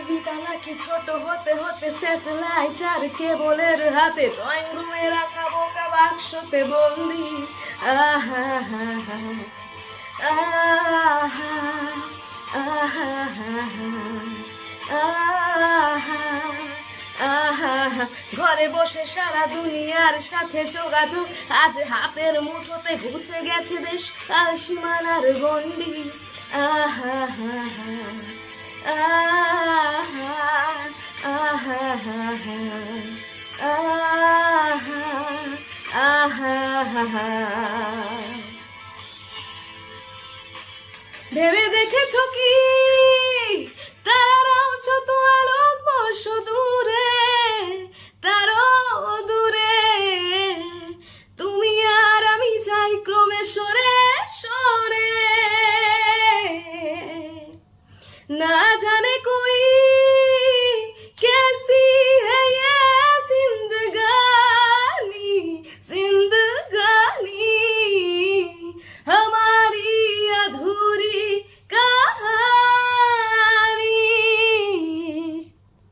পৃথিবীটা নাকি ছোট হতে হতে স্যাটেলাইট আর কেবলের হাতে ড্রয়িং রুমে রাখা বোকা বাক্সতে বন্দি। আহা হা হা আহা আহা আহা আহা ঘরে বসে সারা দুনিয়ার সাথে যোগাযোগ, আজ হাতের মুঠোতে ঘুচে গেছে দেশ আর সীমানার গন্ডি। আহা হা হা আহা আহা আহা আহা। ভেবে দেখেছো কি